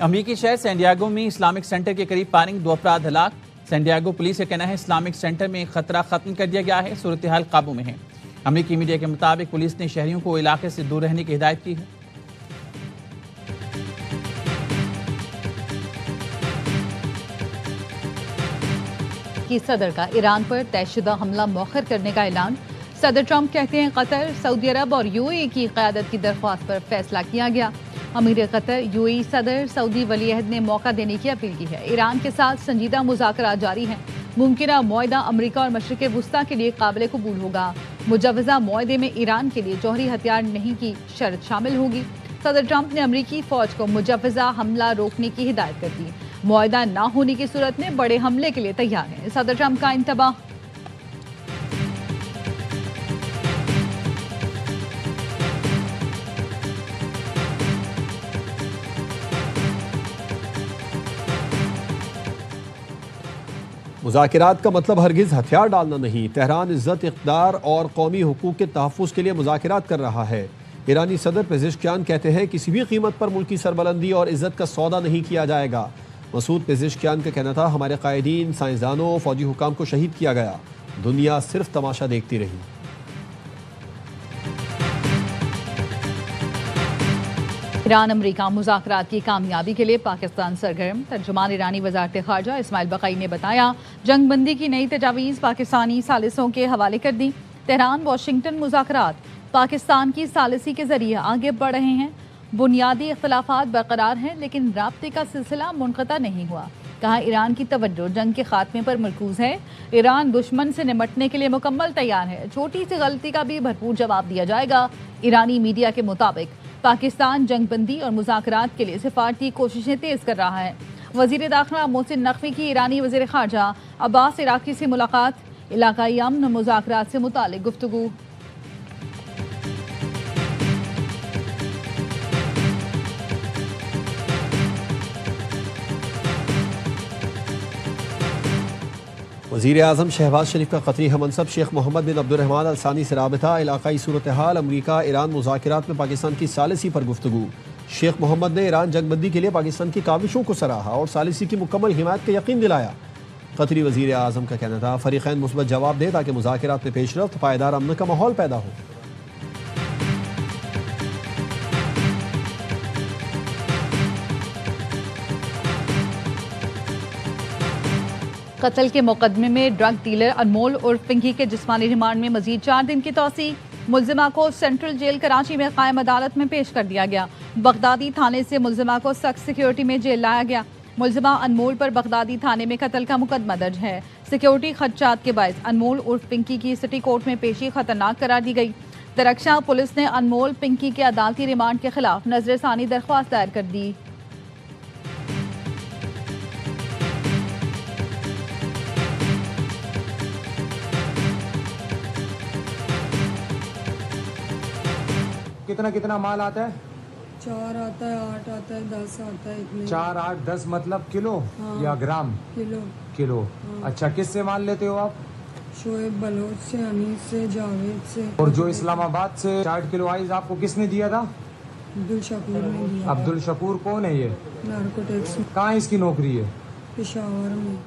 अमेरिकी शहर सैंडियागो में इस्लामिक सेंटर के करीब फायरिंग, 2 अफराद हलाक। सैंडियागो पुलिस का कहना है इस्लामिक सेंटर में खतरा खत्म कर दिया गया है, सूरत हाल काबू में है। अमेरिकी मीडिया के मुताबिक पुलिस ने शहरियों को इलाके से दूर रहने की हिदायत की है। कि सदर का ईरान पर तयशुदा हमला मौखर करने का ऐलान। सदर ट्रंप कहते हैं कतर, सऊदी अरब और यूएई की क़यादत की दरख्वास्त पर फैसला किया गया। अमीर कतर, यूएई सदर सऊदी वलीअहद ने मौका देने की अपील की है। ईरान के साथ संजीदा मुज़ाकरात जारी हैं। मुमकिना मुआहदा अमरीका और मशरिक़ वुस्ता के लिए काबिल कबूल होगा। मुजवज़ा मुआहदे में ईरान के लिए जौहरी हथियार नहीं की शर्त शामिल होगी। सदर ट्रंप ने अमरीकी फ़ौज को मुजवज़ा हमला रोकने की हिदायत कर दी। मुआहदा ना होने की सूरत में बड़े हमले के लिए तैयार हैं। सदर ट्रंप का इंतबाह। मुज़ाकरात का मतलब हरगिज़ हथियार डालना नहीं। तेहरान इज़्ज़त, इक़्तिदार और कौमी हुकूक के तहफ़्फ़ुज़ के लिए मुज़ाकरात कर रहा है। ईरानी सदर पेज़ेश्कियान कहते हैं किसी भी कीमत पर मुल्की सरबलंदी और इज़्ज़त का सौदा नहीं किया जाएगा। मसूद पेज़ेश्कियान का कहना था हमारे कायदीन, साइंसदानों, फ़ौजी हुकाम को शहीद किया गया, दुनिया सिर्फ तमाशा देखती रही। ईरान अमरीका मुज़ाकरात की कामयाबी के लिए पाकिस्तान सरगर्म। तर्जुमान ईरानी वज़ारत ख़ारजा इस्माइल बक़ई ने बताया जंगबंदी की नई तजावीज़ पाकिस्तानी सालिसों के हवाले कर दी। तेहरान वाशिंगटन मुज़ाकरात पाकिस्तान की सालिसी के जरिए आगे बढ़ रहे हैं। बुनियादी इख्तलाफात बरकरार हैं लेकिन राब्ते का सिलसिला मुनक़ता नहीं हुआ। कहा ईरान की तवज्जो जंग के खात्मे पर मरकूज़ है। ईरान दुश्मन से निपटने के लिए मुकम्मल तैयार है। छोटी सी गलती का भी भरपूर जवाब दिया जाएगा। ईरानी मीडिया के मुताबिक पाकिस्तान जंगबंदी और मुज़ाकरात के लिए सिफारती कोशिशें तेज़ कर रहा है। वज़ीर दाखिला मोहसिन नकवी की ईरानी वज़ीर ख़ारजा अब्बास इराक़ी से मुलाकात, इलाकाई अमन मुज़ाकरात से मुतालिक गुफ्तगू। वज़ीर आज़म शहबाज शरीफ का कतरी हमनसब शेख मोहम्मद बिन अब्दुर्रहमान अल सानी से राबिता, इलाकाई सूरत हाल, अमरीका ईरान मुज़ाकरात में पाकिस्तान की सालिसी पर गुफ्तगू। शेख मोहम्मद ने ईरान जंगबंदी के लिए पाकिस्तान की काविशों को सराहा और सालिसी की मुकम्मल हिमायत का यकीन दिलाया। कतरी वज़ीर आज़म का कहना था फ़रीक़ैन मुस्बत जवाब दें ताकि मुज़ाकरात में पेशरफ्त, पायदार अमन का माहौल पैदा हो। कत्ल के मुकदमे में ड्रग डीलर अनमोल उर्फ पिंकी के जिस्मानी रिमांड में मजीद 4 दिन की तौसी। मुल्जिमा को सेंट्रल जेल कराची में कायम अदालत में पेश कर दिया गया। बगदादी थाने से मुल्जिमा को सख्त सिक्योरिटी में जेल लाया गया। मुल्जिमा अनमोल पर बगदादी थाने में कत्ल का मुकदमा दर्ज है। सिक्योरिटी खदशात के बायस अनमोल उर्फ पिंकी की सिटी कोर्ट में पेशी खतरनाक करार दी गई। दरख्शां पुलिस ने अनमोल पिंकी के अदालती रिमांड के खिलाफ नजरसानी दरख्वास्त दायर कर दी। कितना कितना माल आता है? 4 आता है, 8 आता है, 10 आता है। इतने 4, 8, 10 मतलब किलो? हाँ, या ग्राम? किलो। हाँ। अच्छा, किससे माल लेते हो आप? शोएब बलोच से, अनीस से, जावेद से। और जो इस्लामाबाद से 60 किलो आइस आपको किसने दिया था? अब्दुल शकूर ने दिया। अब्दुल शकूर कौन है ये? नार्कोटिक्स में। कहाँ इसकी नौकरी है? पेशावर में।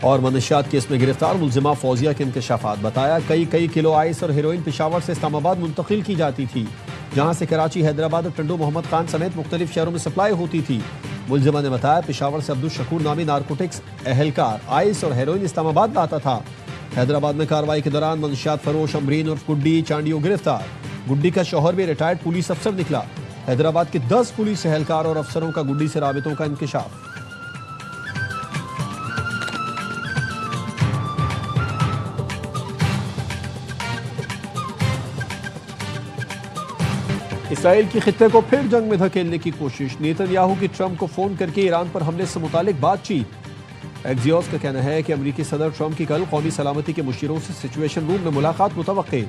और मनशियात केस में गिरफ्तार मुल्जिमा फौजिया के इंकशाफात। बताया कई किलो आइस और हेरोइन पेशावर से इस्लामाबाद मुंतकिल की जाती थी, जहां से कराची, हैदराबाद और टंडू मोहम्मद खान समेत मुख्तलिफ शहरों में सप्लाई होती थी। मुल्जिमा ने बताया पेशावर से अब्दुल शकूर नामी नारकोटिक्स एहलकार आइस और हेरोइन इस्लामाबाद लाता था। हैदराबाद में कार्रवाई के दौरान मनशियात फरोश अमरीन और गुड्डी चांडियो गिरफ्तार। गुड्डी का शौहर भी रिटायर्ड पुलिस अफसर निकला। हैदराबाद के 10 पुलिस एहलकार और अफसरों का गुड्डी से राबितों का इंकशाफ। इसराइल की खित्ते को फिर जंग में धकेलने की कोशिश। नेतन्याहू की ट्रंप को फोन करके ईरान पर हमले से मुतालिक बातचीत। एक्सियोस का कहना है कि अमरीकी सदर ट्रंप की कल कौमी सलामती के मुशीरों से सिचुएशन रूम में मुलाकात मुतवक्के।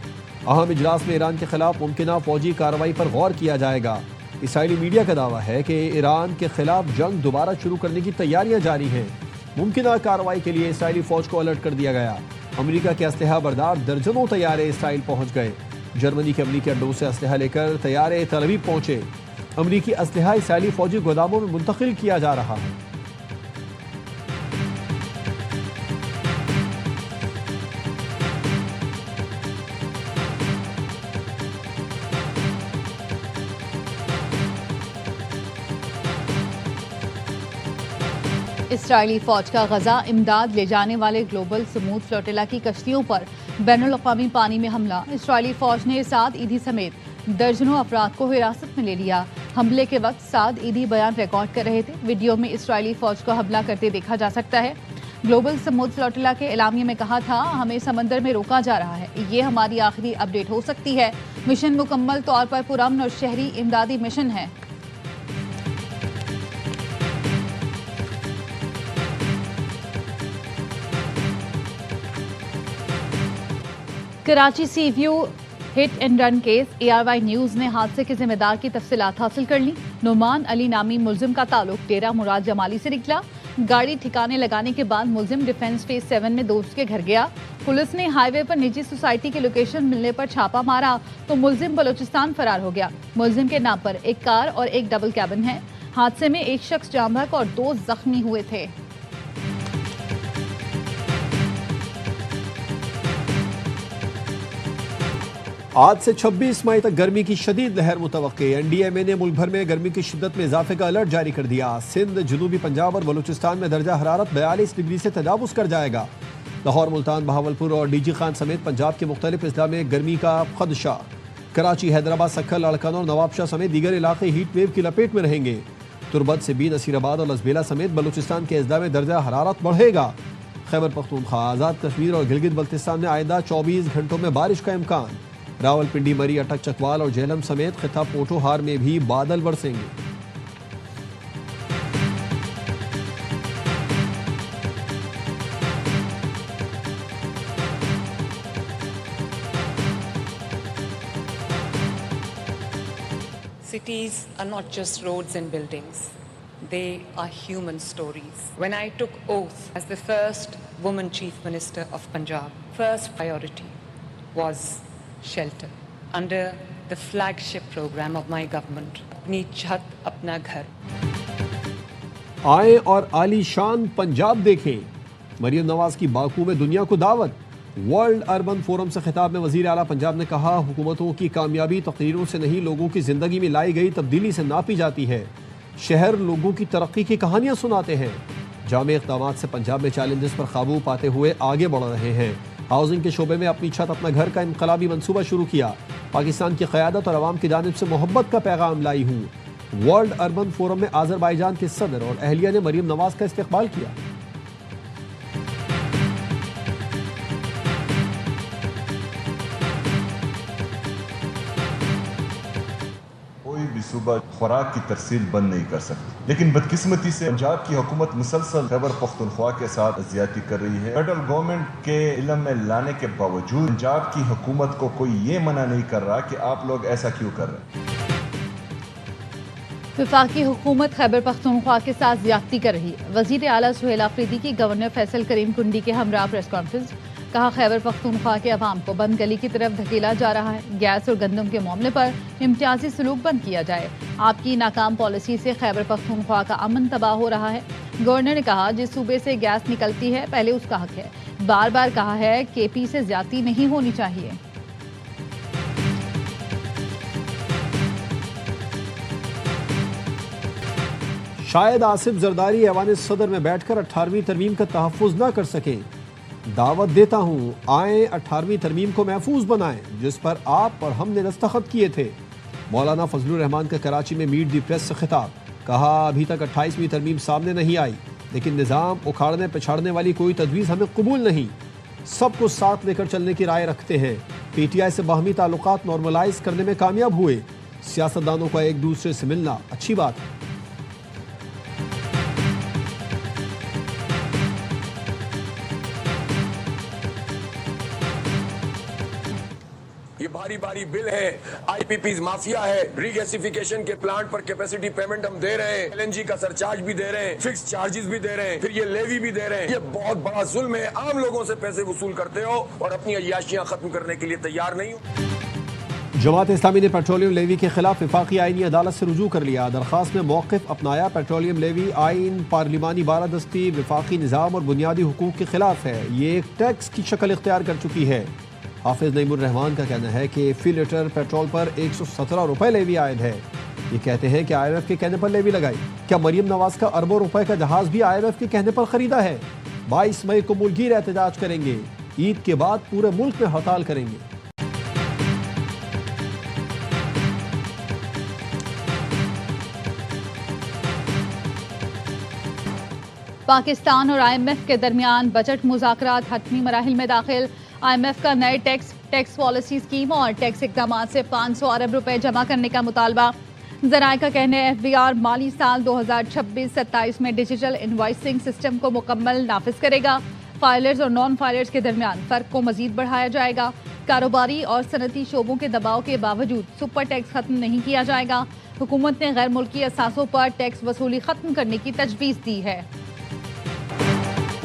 अहम इजलास में ईरान के खिलाफ मुमकिना फौजी कार्रवाई पर गौर किया जाएगा। इसराइली मीडिया का दावा है कि ईरान के खिलाफ जंग दोबारा शुरू करने की तैयारियां जारी हैं। मुमकिना कार्रवाई के लिए इसराइली फौज को अलर्ट कर दिया गया। अमरीका के असलहा बरदार दर्जनों तैयारे इसराइल पहुंच गए। जर्मनी के अमरीकी अड्डों से असलहा लेकर तैयारे तल अवीव पहुंचे। अमरीकी असलहा इसराइली फौजी गोदामों में मुंतकिल किया जा रहा है। इसराइली फौज का गजा इमदाद ले जाने वाले ग्लोबल समूद फ्लोटिला की कश्तियों पर बैनुल-अक़वामी पानी में हमला। इसराइली फौज ने साद ईदी समेत दर्जनों अफराद को हिरासत में ले लिया। हमले के वक्त साद ईदी बयान रिकॉर्ड कर रहे थे। वीडियो में इसराइली फौज को हमला करते देखा जा सकता है। ग्लोबल समूद फ्लोटिला के एलामिया में कहा था, हमें समंदर में रोका जा रहा है, ये हमारी आखिरी अपडेट हो सकती है। मिशन मुकम्मल तौर पर पुरअमन और शहरी इमदादी मिशन है। कराची सी view hit and run case. ARY news ने हादसे के जिम्मेदार की तफसीलात हासिल कर ली। नुमान अली नामी मुलजिम का ताल्लुक डेरा मुराद जमाली से निकला। गाड़ी ठिकाने लगाने के बाद मुलजिम डिफेंस फेज 7 में दोस्त के घर गया। पुलिस ने हाईवे पर निजी सोसाइटी की लोकेशन मिलने पर छापा मारा तो मुलजिम बलोचिस्तान फरार हो गया। मुलजिम के नाम पर एक कार और एक डबल कैबिन है। हादसे में एक शख्स जाम बहक और 2 जख्मी हुए थे। आज से 26 मई तक गर्मी की शदीद लहर मुतवक्के। NDMA ने मुल्क भर में गर्मी की शिद्दत में इजाफे का अलर्ट जारी कर दिया। सिंध, जनूबी पंजाब और बलूचिस्तान में दर्जा हरारत 42 डिग्री से तजावुज कर जाएगा। लाहौर, मुल्तान, बहावलपुर और DG खान समेत पंजाब के मुख्तलिफ अजला में गर्मी का खदशा। कराची, हैदराबाद, सक्खर, लाड़कान और नवाबशाह समेत दीगर इलाके हीट वेव की लपेट में रहेंगे। तुरबत से बी, नसीराबाद और लसबेला समेत बलूचिस्तान के अजला में दर्जा हरारत बढ़ेगा। खैबर पख्तूनख्वा, आज़ाद कश्मीर और गिलगित बल्तिस्तान में आइंदा 24 घंटों में बारिश का इम्कान। रावलपिंडी, मरी, अटक, चकवाल और झेलम समेत खिता पोठोहार में भी बादल बरसेंगे। Cities are not just roads and buildings. They are human stories. When I took oath as the first woman Chief Minister of Punjab, first priority was shelter under the flagship program of my government. अपनी छत अपना घर। आए और आलीशान पंजाब देखें। मरियम नवाज की Baku में दुनिया को दावत। वर्ल्ड अर्बन फोरम से खिताब में वजीर आला पंजाब ने कहा, हुकूमतों की कामयाबी तकरीरों से नहीं, लोगों की जिंदगी में लाई गई तब्दीली से नापी जाती है। शहर लोगों की तरक्की की कहानियां सुनाते हैं। जामे इक़दामात से पंजाब में चैलेंजेस पर काबू पाते हुए आगे बढ़ रहे हैं। हाउसिंग के शोबे में अपनी छत अपना घर का इनकलाबी मंसूबा शुरू किया। पाकिस्तान की क़यादत और अवाम की जानिब से मोहब्बत का पैगाम लाई हूँ। वर्ल्ड अर्बन फोरम में आज़रबाईजान के सदर और अहलिया ने मरियम नवाज का इस्तकबाल किया। सूबा खुराक की तरसील बंद नहीं कर सकती, लेकिन बदकिस्मती से पंजाब की हुकूमत मुसलसल खैबर पख्तूनख्वा के साथ ज्यादती कर रही है। फेडरल गवर्नमेंट के इल्म में लाने के बावजूद पंजाब की हुकूमत को कोई ये मना नहीं कर रहा कि आप लोग ऐसा क्यों कर रहे हैं। वफाकी हुकूमत खैबर पख्तूनख्वा के साथ ज्यादती कर रही है। वजीर आला सुहेल आफरीदी की गवर्नर फैसल करीम कुंडी के हमरा प्रेस कॉन्फ्रेंस। कहा, खैबर पख्तूनख्वा के अवाम को बंद गली की तरफ धकेला जा रहा है। गैस और गंदम के मामले पर इम्तियाजी सलूक बंद किया जाए। आपकी नाकाम पॉलिसी से खैबर पख्तूनख्वा का अमन तबाह हो रहा है। गवर्नर ने कहा, जिस सूबे से गैस निकलती है पहले उसका हक है। बार बार कहा है KP से ज्यादती नहीं होनी चाहिए। शायद आसिफ जरदारी ऐवान सदर में बैठकर 18वीं तरमीम का तहफ़्फ़ुज़ न कर सकें। दावत देता हूँ, आए 18वीं तरमीम को महफूज बनाएं, जिस पर आप और हमने दस्तखत किए थे। मौलाना फजलुर रहमान का कराची में मीट दी प्रेस से खिताब। कहा, अभी तक 28वीं तरमीम सामने नहीं आई, लेकिन निज़ाम उखाड़ने पछाड़ने वाली कोई तजवीज़ हमें कबूल नहीं। सबको साथ लेकर चलने की राय रखते हैं। PTI से बाहमी ताल्लुकात नॉर्मलाइज करने में कामयाब हुए। सियासतदानों का एक दूसरे से मिलना अच्छी बात है। ये भारी भारी बिल है, IPPs माफिया है, रीगैसिफिकेशन के प्लांट पर कैपेसिटी पेमेंट हम दे रहे हैं, LNG का सरचार्ज भी दे रहे हैं, फिक्स चार्जेस भी दे रहे हैं, फिर ये लेवी भी दे रहे हैं। ये बहुत बड़ा जुल्म है। आम लोगों से पैसे वसूल करते हो और अपनी अय्याशियां खत्म करने के लिए तैयार नहीं हो। जमात इस्लामी ने पेट्रोलियम लेवी के खिलाफ वफाकी आईनी अदालत से रुजू कर लिया। दरखास्त में मौक़िफ़ अपनाया। पेट्रोलियम लेवी आइन पार्लिमानी बारादस्ती वफाकी निज़ाम और बुनियादी हुकूक के खिलाफ है। ये एक टैक्स की शक्ल इख्तियार कर चुकी है। हाफिज नईमुर रहमान का कहना है कि फी लीटर पेट्रोल पर 117 रुपये लेवी आयद है। ये कहते हैं कि IMF के कहने पर लेवी लगाई। क्या मरियम नवाज का अरबों रुपए का जहाज भी IMF के कहने पर खरीदा है? 22 मई को मुल्कीर एहतजाज करेंगे। ईद के बाद पूरे मुल्क में हड़ताल करेंगे। पाकिस्तान और IMF के दरमियान बजट मुज़ाकरात हतमी मराहिल में दाखिल। IMF का नए टैक्स पॉलिसी स्कीम और टैक्स इक़दाम से 500 अरब रुपए जमा करने का मुतालबा। ज़राए का कहना है FBR माली साल 2026-27 में डिजिटल इनवॉइसिंग सिस्टम को मुकम्मल नाफिज करेगा। फाइलर्स और नॉन फाइलर्स के दरमियान फ़र्क को मजीद बढ़ाया जाएगा। कारोबारी और सनती शोबों के दबाव के बावजूद सुपर टैक्स खत्म नहीं किया जाएगा। हुकूमत ने गैर मुल्की असासों पर टैक्स वसूली खत्म करने की तजवीज़ दी है।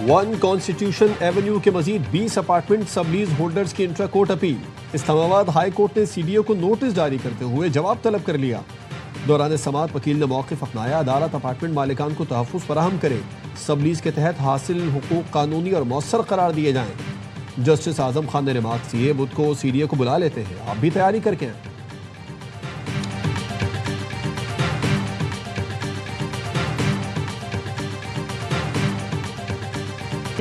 1 कॉन्स्टिट्यूशन एवेन्यू के मजीद 20 अपार्टमेंट सबलीज होल्डर्स की intra court appeal. Islamabad high court ने CDO को नोटिस जारी करते हुए जवाब तलब कर लिया। दौरान समाअत वकील ने मौक़िफ़ अपनाया। अदालत अपार्टमेंट मालिकान को तहफ़्फ़ुज़ फराहम करे। सबलीज के तहत हासिल हुकूक कानूनी और मौसर करार दिए जाएँ। जस्टिस आज़म खान ने रिमार्क किए, बुध को CDO को बुला लेते हैं, आप भी तैयारी करके आए।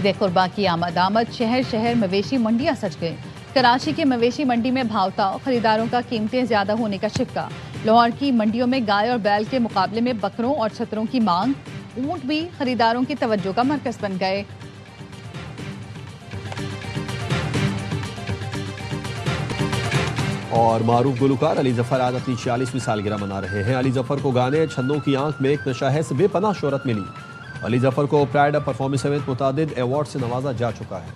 क़ुरबा की आमद शहर शहर मवेशी मंडियां सज गई। कराची के मवेशी मंडी में भावताव, खरीदारों का कीमतें ज्यादा होने का शिक्का। लाहौर की मंडियों में गाय और बैल के मुकाबले में बकरों और छतरों की मांग। ऊंट भी खरीदारों की तवज्जो का मरकज बन गए। और मारूफ गुलकार अली जफर आज अपनी 46वीं सालगिरह मना रहे हैं। अली जफर को गाने छंदों की आंख में एक नशा है से बेपनाह शोहरत मिली। अली जफर को प्राइड ऑफ परफॉर्मेंस समेत मुतादिद अवार्ड से नवाजा जा चुका है।